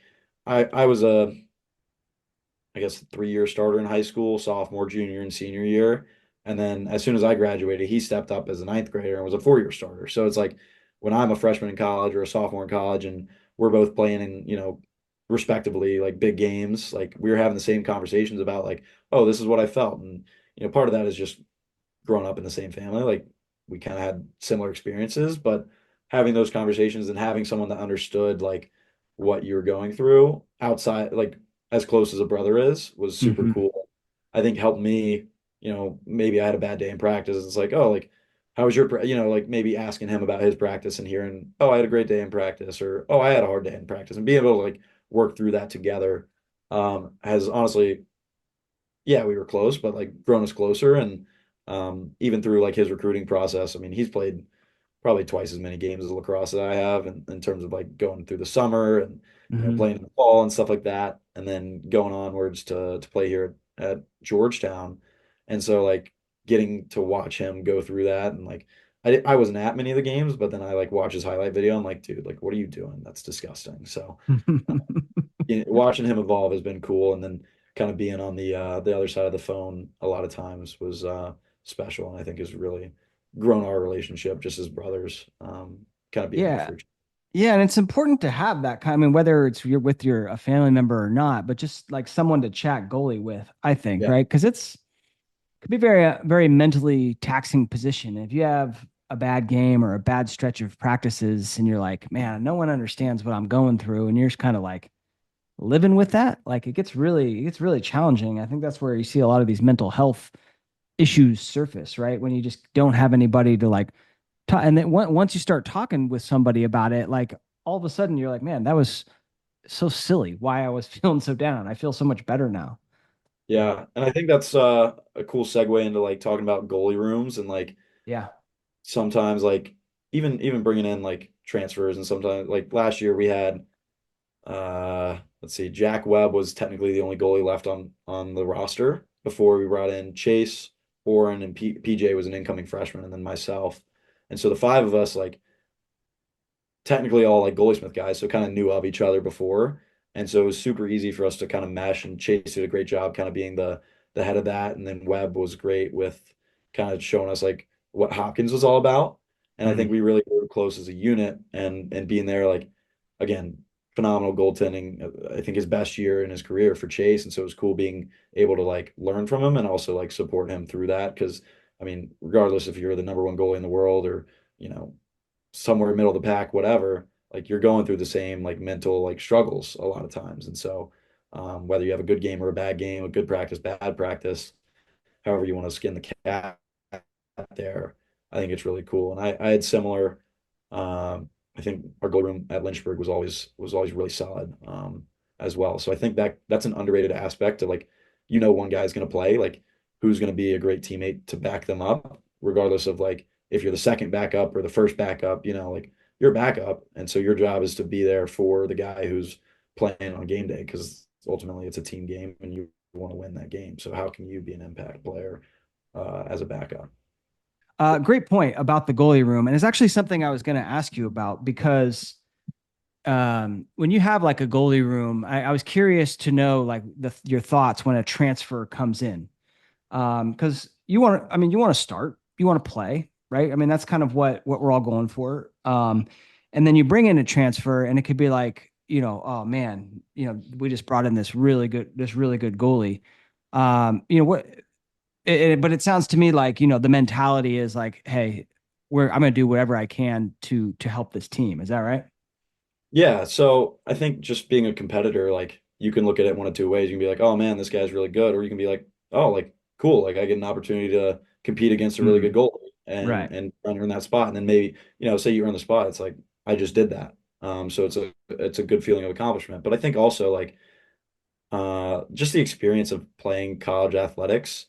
I was I guess 3 year starter in high school, sophomore, junior, and senior year. And then as soon as I graduated, he stepped up as a ninth grader and was a 4 year starter. So it's like when I'm a freshman in college or a sophomore in college and we're both playing in, respectively, like big games, like we were having the same conversations about like, oh, this is what I felt. And, part of that is just growing up in the same family. Like we kind of had similar experiences, but having those conversations and having someone that understood like what you were going through outside, like as close as a brother is, was super Hmm. cool. I think helped me, maybe I had a bad day in practice. It's like, oh, like, how was your, like maybe asking him about his practice and hearing, oh, I had a great day in practice, or, oh, I had a hard day in practice, and being able to like work through that together has honestly, yeah, we were close, but like grown us closer. And even through like his recruiting process, I mean, he's played probably twice as many games of lacrosse that I have in terms of like going through the summer and Hmm. playing in the fall and stuff like that, and then going onwards to play here at Georgetown. And so like getting to watch him go through that and like I wasn't at many of the games, but then I like watch his highlight video. I'm like, dude, like what are you doing? That's disgusting. So watching him evolve has been cool, and then kind of being on the other side of the phone a lot of times was special, and I think has really grown our relationship just as brothers. Kind of being there Yeah. for each. Yeah, and it's important to have that kind. I mean, whether it's you're with your a family member or not, but just like someone to chat goalie with, I think, Yeah, right? Because could be very very mentally taxing position. If you have a bad game or a bad stretch of practices, and you're like, man, no one understands what I'm going through, and you're just kind of like living with that, like it gets really challenging. I think that's where you see a lot of these mental health issues surface, right? When you just don't have anybody to like talk, and then once you start talking with somebody about it, like all of a sudden you're like, man, that was so silly. Why I was feeling so down. I feel so much better now. yeah, and I think that's a cool segue into like talking about goalie rooms and like Yeah. sometimes like even bringing in like transfers, and sometimes like last year we had let's see, Jack Webb was technically the only goalie left on the roster. before we brought in Chase, Oren, and PJ was an incoming freshman, and then myself. And so the five of us, like technically all like Goalie Smith guys, so kind of knew of each other before. And so it was super easy for us to kind of mesh, and Chase did a great job kind of being the head of that. And then Webb was great with kind of showing us like what Hopkins was all about. And I think Mm. we really grew close as a unit, and being there, like again, phenomenal goaltending. I think his best year in his career for Chase. And so it was cool being able to like learn from him and also like support him through that. Because I mean, regardless if you're the number one goalie in the world or, you know, somewhere middle of the pack, whatever, like you're going through the same like mental like struggles a lot of times. And so whether you have a good game or a bad game, a good practice, bad practice, however you want to skin the cat there, I think it's really cool. And I had similar. I think our goal room at Lynchburg was always really solid as well. So I think that's an underrated aspect of like, one guy's going to play, like who's going to be a great teammate to back them up, regardless of like if you're the second backup or the first backup, like you're a backup, and so your job is to be there for the guy who's playing on game day because ultimately it's a team game and you want to win that game. So how can you be an impact player as a backup? Great point about the goalie room. And it's actually something I was going to ask you about because when you have like a goalie room, I was curious to know like your thoughts when a transfer comes in. Because you want to start, you want to play, right? I mean, that's kind of what we're all going for. And then you bring in a transfer, and it could be like, oh man, we just brought in this really good goalie. What? But it sounds to me like the mentality is like, hey, I'm going to do whatever I can to help this team. Is that right? Yeah, so I think just being a competitor, like you can look at it one of two ways. You can be like, oh man, this guy's really good, or you can be like, oh, like cool, like I get an opportunity to compete against a really good Mm, goalie right. and earn that spot. And then maybe, say you earn the spot, it's like I just did that. So it's a good feeling of accomplishment. But I think also like just the experience of playing college athletics,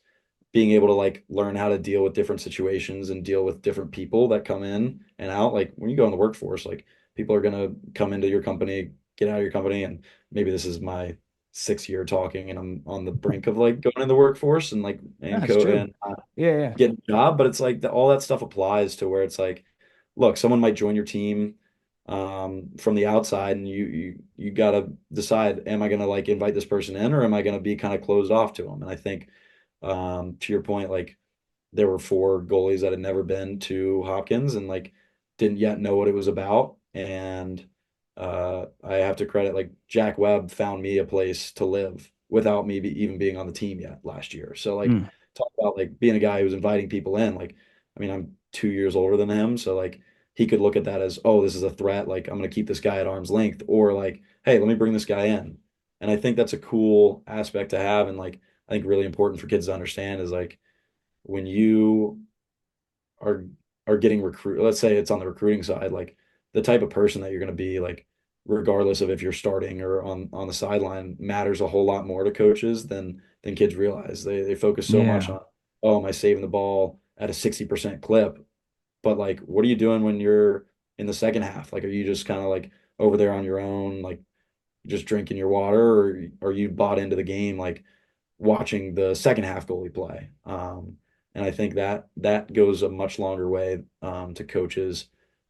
being able to like learn how to deal with different situations and deal with different people that come in and out. Like when you go in the workforce, like people are gonna come into your company, get out of your company, and maybe this is my 6th year talking, and I'm on the brink of like going in the workforce and like and That's co true. and Yeah, yeah. getting a job. But it's like all that stuff applies to where it's like, look, someone might join your team from the outside, and you got to decide, am I going to like invite this person in, or am I going to be kind of closed off to them? And I think to your point, like there were four goalies that had never been to Hopkins and like didn't yet know what it was about. And I have to credit like Jack Webb found me a place to live without me even being on the team yet last year. So like Mm. talk about like being a guy who's inviting people in. Like, I mean, I'm 2 years older than him, so like he could look at that as, oh, this is a threat. Like I'm gonna keep this guy at arm's length, or like, hey, let me bring this guy in. And I think that's a cool aspect to have, and like I think really important for kids to understand is like when you are are getting recruit, let's say it's on the recruiting side, like the type of person that you're going to be, like regardless of if you're starting or on the sideline, matters a whole lot more to coaches than kids realize. They focus so much Yeah. on, oh, am I saving the ball at a 60% clip? But like, what are you doing when you're in the second half? Like, are you just kind of like over there on your own, like just drinking your water, or are you bought into the game, like watching the second half goalie play? And I think that goes a much longer way to coaches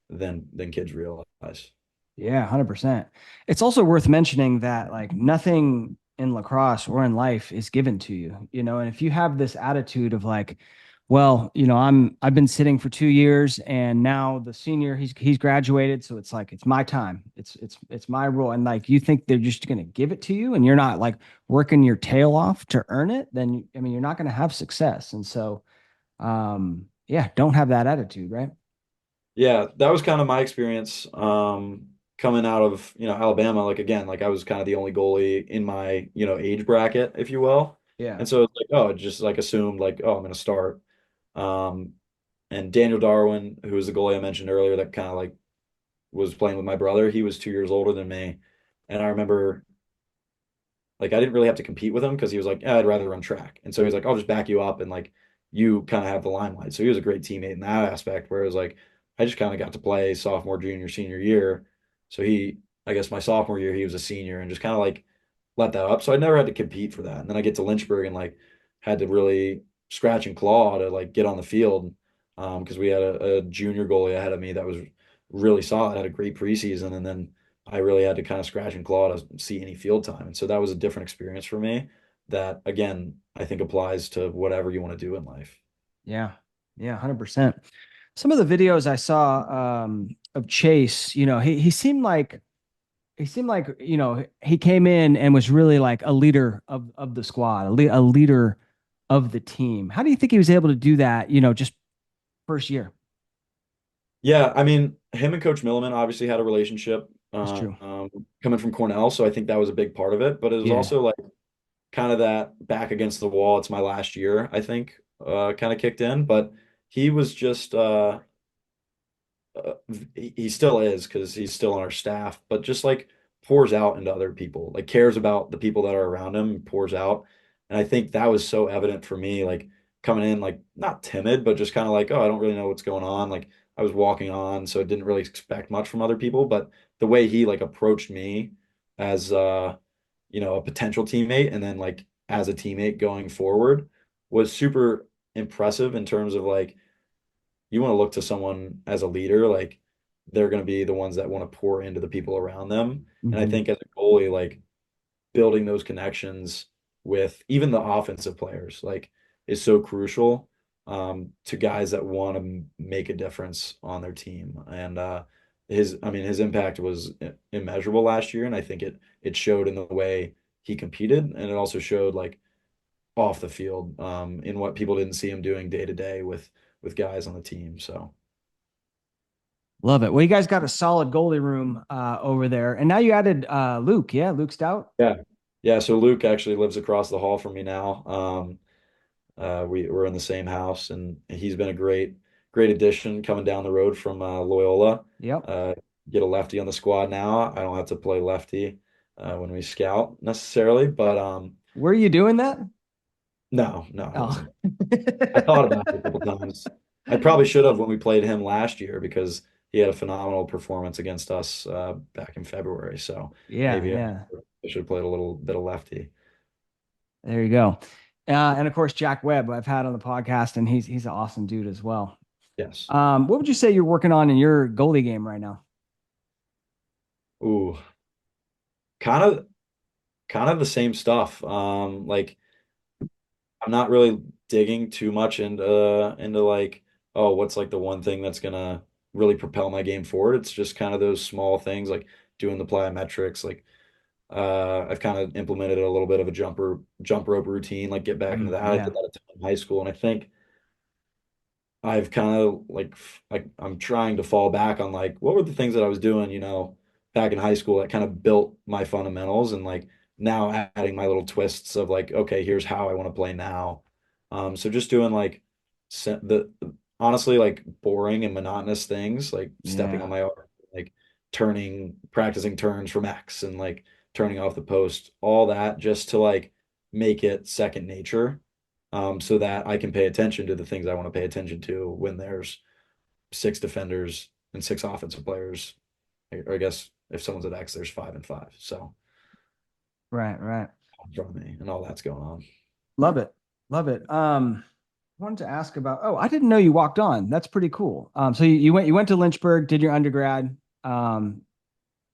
than kids realize. Yeah, 100%. It's also worth mentioning that like nothing in lacrosse or in life is given to you, and if you have this attitude of like, well, I've been sitting for 2 years and now the senior he's graduated, so it's like it's my time. It's my role. And like you think they're just gonna give it to you and you're not like working your tail off to earn it, then I mean you're not gonna have success. And so yeah, don't have that attitude, right? Yeah, that was kind of my experience coming out of, Alabama. Like again, like I was kind of the only goalie in my, age bracket, if you will. Yeah. And so it's like, oh, it just like assumed like, oh, I'm going to start. Um, and Daniel Darwin, who was the goalie I mentioned earlier, that kind of like was playing with my brother. He was 2 years older than me, and I remember like I didn't really have to compete with him because he was like, yeah, I'd rather run track. And so he was like, I'll just back you up and like you kind of have the limelight. So he was a great teammate in that aspect where it was like I just kind of got to play sophomore, junior, senior year. So I guess my sophomore year, he was a senior and just kind of like let that up. So I never had to compete for that. And then I get to Lynchburg and like had to really scratch and claw to like get on the field. Because we had a junior goalie ahead of me that was really solid, had a great preseason, and then I really had to kind of scratch and claw to see any field time. And so that was a different experience for me that again, I think applies to whatever you want to do in life. Yeah. Yeah, 100%. Some of the videos I saw of Chase, he seemed like, he came in and was really like a leader of the squad, a leader of the team. How do you think he was able to do that, just first year? Yeah, I mean, him and Coach Milliman obviously had a relationship That's true. coming from Cornell, so I think that was a big part of it. But it was Yeah. also like kind of that back against the wall. It's my last year, I think, kind of kicked in. But he was just uh, he still is because he's still on our staff, but just like pours out into other people, like cares about the people that are around him, and pours out. And I think that was so evident for me, like coming in, like not timid, but just kind of like, oh, I don't really know what's going on. Like I was walking on, so I didn't really expect much from other people, but the way he like approached me as a potential teammate and then like as a teammate going forward was super impressive in terms of like you want to look to someone as a leader, like they're going to be the ones that want to pour into the people around them. And I Hmm. think as a goalie, like building those connections with even the offensive players, like is so crucial to guys that want to make a difference on their team. And I mean, his impact was immeasurable last year, and I think it showed in the way he competed, and it also showed like off the field in what people didn't see him doing day to day with guys on the team. So Love it. Well, you guys got a solid goalie room over there. And now you added Luke. Yeah, Luke Stout. yeah, yeah. So Luke actually lives across the hall from me now. We're in the same house, and he's been a great addition coming down the road from Loyola. Yep. Uh, get a lefty on the squad now. I don't have to play lefty when we scout necessarily, but Were you doing that? no, I Oh. wasn't. I thought about it a couple times. I probably should have when we played him last year because he had a phenomenal performance against us back in February. So Yeah, maybe yeah. I should have played a little bit of lefty. There you go. And of course, Jack Webb, I've had on the podcast, and he's an awesome dude as well. Yes. What would you say you're working on in your goalie game right now? Ooh, kind of kind of the same stuff. Like I'm not really digging too much into like, oh, what's like the one thing that's gonna really propel my game forward. It's just kind of those small things like doing the plyometrics. Like I've kind of implemented a little bit of a jump rope routine, like get back into that. I did Yeah. that a ton in high school, and I think I've kind of like I'm trying to fall back on like what were the things that I was doing, back in high school that kind of built my fundamentals and like now adding my little twists of like, okay, here's how I want to play now. So just doing like the honestly like boring and monotonous things like stepping on Yeah. my arm, like practicing turns from X and like turning off the post, all that just to like make it second nature so that I can pay attention to the things I want to pay attention to when there's six defenders and six offensive players. Or I guess if someone's at X, there's 5 and 5. So Right, right. in front of me and all that's going on. Love it. Love it. Wanted to ask about, oh, I didn't know you walked on. That's pretty cool. So you went to Lynchburg, did your undergrad,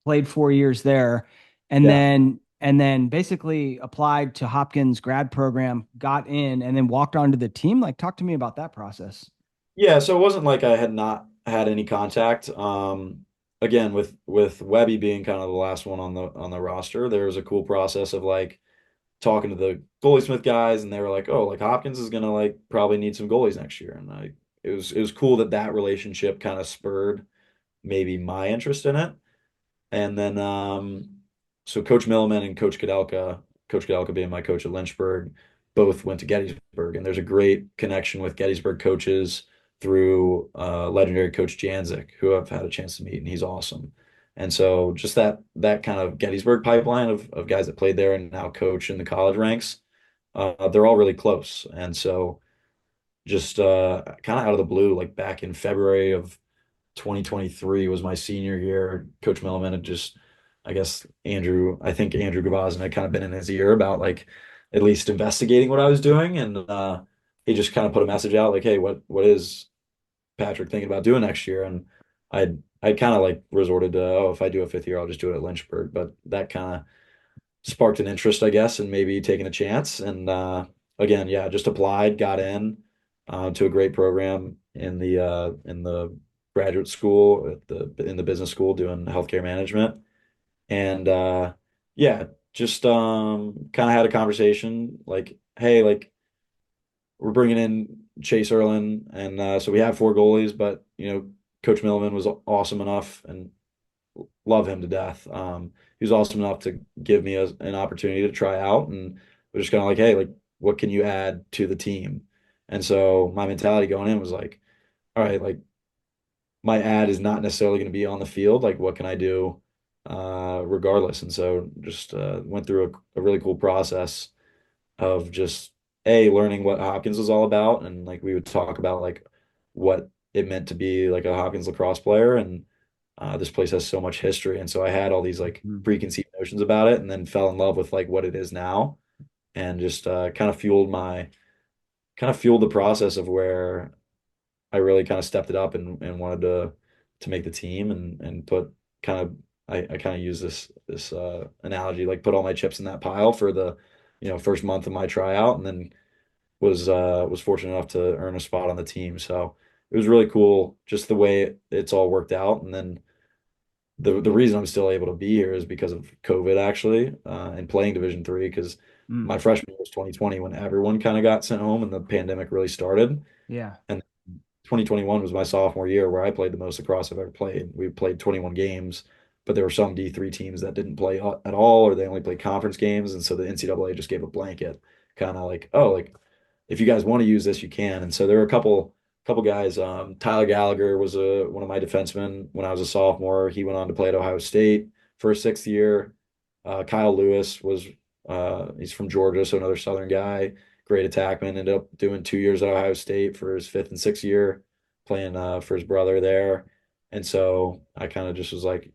played 4 years there, and Yeah. then basically applied to Hopkins grad program, got in, and then walked onto the team. Like, talk to me about that process. Yeah. So it wasn't like I had not had any contact. Again, with Webby being kind of the last one on the roster, there was a cool process of like talking to the Goalie Smith guys, and they were like, "Oh, like Hopkins is gonna like probably need some goalies next year." And it was cool that relationship kind of spurred maybe my interest in it. And then so Coach Milliman and Coach Kudelka being my coach at Lynchburg, both went to Gettysburg, and there's a great connection with Gettysburg coaches through legendary Coach Janzik, who I've had a chance to meet, and he's awesome. And so just that kind of Gettysburg pipeline of guys that played there and now coach in the college ranks, they're all really close. And so just kind of out of the blue, like back in February of 2023 was my senior year. Coach Milliman had just, I think Andrew Gavazin had kind of been in his ear about like, at least investigating what I was doing. And he just kind of put a message out like, hey, what is Patrick thinking about doing next year? And I kind of like resorted to, oh, if I do a fifth year, I'll just do it at Lynchburg. But that kind of sparked an interest, I guess, in maybe taking a chance. And again, yeah, just applied, got in to a great program in the graduate school at the in the business school doing healthcare management. And yeah, just kind of had a conversation like, hey, like we're bringing in Chase Erland, and so we have four goalies, but Coach Milliman was awesome enough, and love him to death. He was awesome enough to give me an opportunity to try out, and we're just kind of like, hey, like, what can you add to the team? And so my mentality going in was like, all right, like my ad is not necessarily going to be on the field. Like, what can I do, regardless? And so just went through a really cool process of just learning what Hopkins was all about, and like we would talk about like what it meant to be like a Hopkins lacrosse player, and this place has so much history, and so I had all these like Mhm. preconceived notions about it, and then fell in love with like what it is now, and just kind of fueled the process of where I really kind of stepped it up and wanted to make the team and put kind of I kind of use this analogy like put all my chips in that pile for the first month of my tryout, and then was fortunate enough to earn a spot on the team. So it was really cool just the way it's all worked out. And then the reason I'm still able to be here is because of COVID actually, and playing Division III, because Mm. my freshman year was 2020 when everyone kind of got sent home and the pandemic really started. Yeah. And 2021 was my sophomore year where I played the most lacrosse I've ever played. We played 21 games, but there were some D3 teams that didn't play at all, or they only played conference games. And so the NCAA just gave a blanket kind of like, oh, like if you guys want to use this, you can. And so there were a couple guys. Tyler Gallagher was one of my defensemen when I was a sophomore. He went on to play at Ohio State for a sixth year. Kyle Lewis was he's from Georgia, so another Southern guy, great attackman. Ended up doing 2 years at Ohio State for his fifth and sixth year, playing for his brother there. And so I kind of just was like,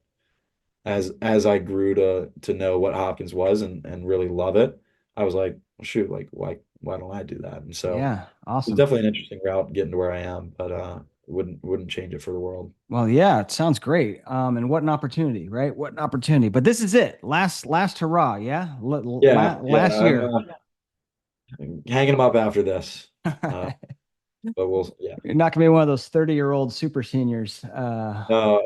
as I grew to know what Hopkins was and really love it, I was like, well, shoot, like why don't I do that? And so Yeah. it's Awesome. definitely an interesting route getting to where I am, but wouldn't change it for the world. Well, yeah, it sounds great. And what an opportunity, right? What an opportunity. But this is it. Last hurrah, yeah? Yeah, Last I'm year. hanging them up after this. Uh, but we'll yeah. You're not gonna be one of those 30-year-old super seniors. Uh,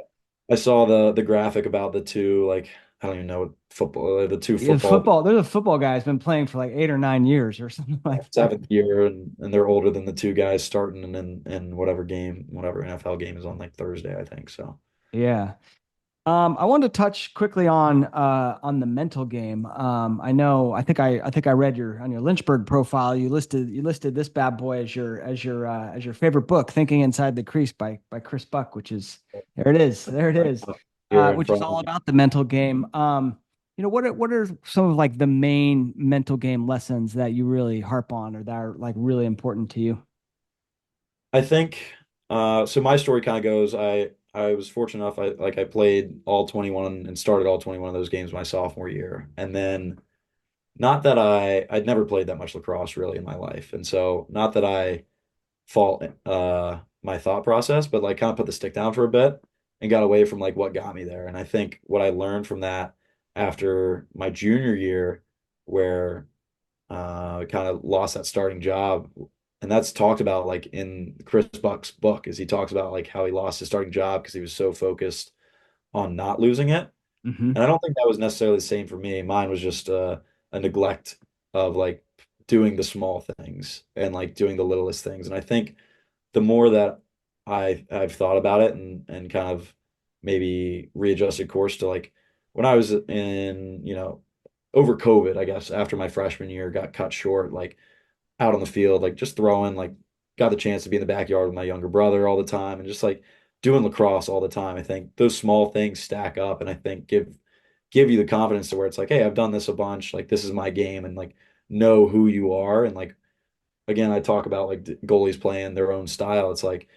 I saw the graphic about the two like I don't even know what football the two Yeah, football there's a football guy who's been playing for like 8 or 9 years or something like that. seventh year and they're older than the two guys starting in whatever NFL game is on like Thursday, I think. So Yeah. I wanted to touch quickly on the mental game. I think I read your on your Lynchburg profile. You listed this bad boy as your favorite book, Thinking Inside the Crease by Chris Buck, which is there it is. There it right is. here in Which is front of all me. about the mental game. What are some of like the main mental game lessons that you really harp on or that are like really important to you? I think so my story kind of goes I was fortunate enough I played all 21 and started all 21 of those games my sophomore year. And then not that I'd never played that much lacrosse really in my life. And so not that I fault my thought process, but like kind of put the stick down for a bit and got away from like what got me there. And I think what I learned from that after my junior year, where kind of lost that starting job, and that's talked about like in Chris Buck's book, is he talks about like how he lost his starting job because he was so focused on not losing it. Hmm. And I don't think that was necessarily the same for me. Mine was just a neglect of like doing the small things and like doing the littlest things. And I think the more that I've thought about it and kind of maybe readjusted course to like when I was in, over COVID, I guess after my freshman year got cut short, like out on the field, like just throwing, like got the chance to be in the backyard with my younger brother all the time and just like doing lacrosse all the time. I think those small things stack up and I think give you the confidence to where it's like, hey, I've done this a bunch, like this is my game, and like know who you are. And like again, I talk about like goalies playing their own style. It's like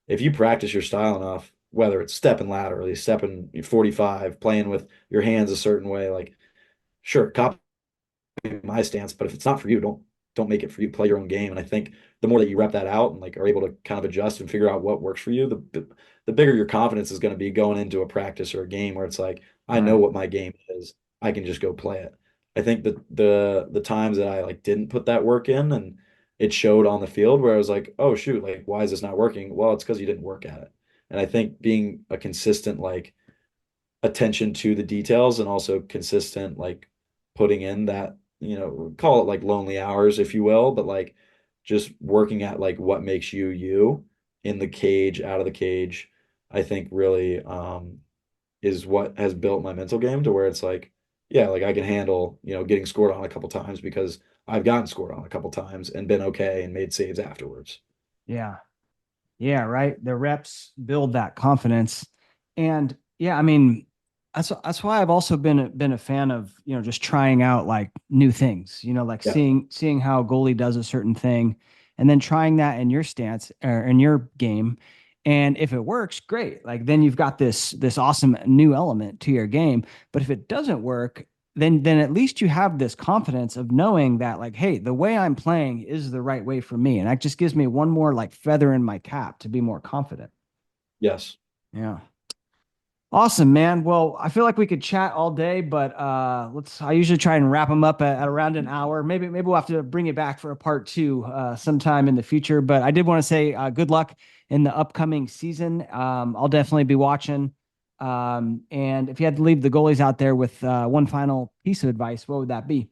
if you practice your style enough, whether it's stepping laterally, stepping 45, playing with your hands a certain way, like sure, my stance, but if it's not for you, don't make it for you. Play your own game. And I think the more that you rep that out and like are able to kind of adjust and figure out what works for you, the bigger your confidence is going to be going into a practice or a game where it's like, I know Right. what my game is. I can just go play it. I think that the times that I like didn't put that work in and it showed on the field where I was like, oh shoot, like why is this not working? Well, it's because you didn't work at it. And I think being a consistent like attention to the details and also consistent like putting in that, call it like lonely hours if you will, but like just working at like what makes you you in the cage, out of the cage, I think really is what has built my mental game to where it's like, yeah, like I can handle, getting scored on a couple times because I've gotten scored on a couple times and been okay and made saves afterwards. Yeah. Yeah, right. The reps build that confidence. And yeah, I mean, that's why I've also been a fan of, just trying out like new things, like Yeah. seeing how a goalie does a certain thing and then trying that in your stance or in your game. And if it works, great. Like then you've got this awesome new element to your game. But if it doesn't work, then at least you have this confidence of knowing that like, hey, the way I'm playing is the right way for me. And that just gives me one more like feather in my cap to be more confident. Yes. Yeah. Awesome, man. Well, I feel like we could chat all day, but I usually try and wrap them up at around an hour. Maybe we'll have to bring it back for a part two sometime in the future. But I did want to say good luck in the upcoming season. I'll definitely be watching. And if you had to leave the goalies out there with one final piece of advice, what would that be?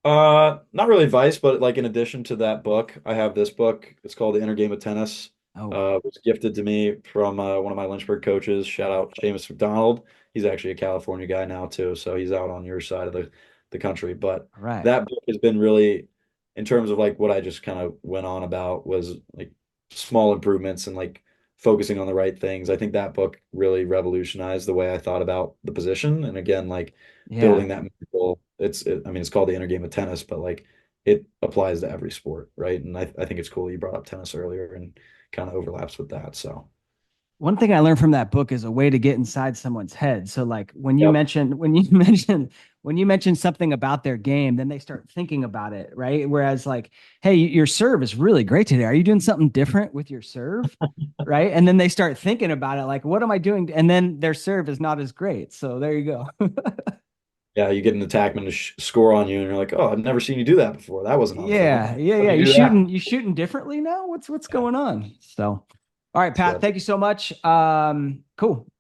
Not really advice, but like in addition to that book, I have this book. It's called The Inner Game of Tennis. Oh, It was gifted to me from one of my Lynchburg coaches. Shout out Seamus McDonald. He's actually a California guy now too, so he's out on your side of the country. But all right. that book has been really, in terms of like what I just kind of went on about was like small improvements and like focusing on the right things. I think that book really revolutionized the way I thought about the position. And again, like Yeah. building that mental, I mean, it's called the inner game of tennis, but like it applies to every sport, right? And I think it's cool you brought up tennis earlier and kind of overlaps with that. So, One thing I learned from that book is a way to get inside someone's head. So like yep. when you mention something about their game, then they start thinking about it, right? Whereas like, hey, your serve is really great today. Are you doing something different with your serve? Right? And then they start thinking about it like, what am I doing? And then their serve is not as great. So there you go. Yeah, you get an attackman to score on you, and you're like, "Oh, I've never seen you do that before. That wasn't on film. Yeah, yeah, How'd yeah. you do that?" You shooting differently now? What's Yeah, going on? So, all right, Pat, so thank you so much. Cool.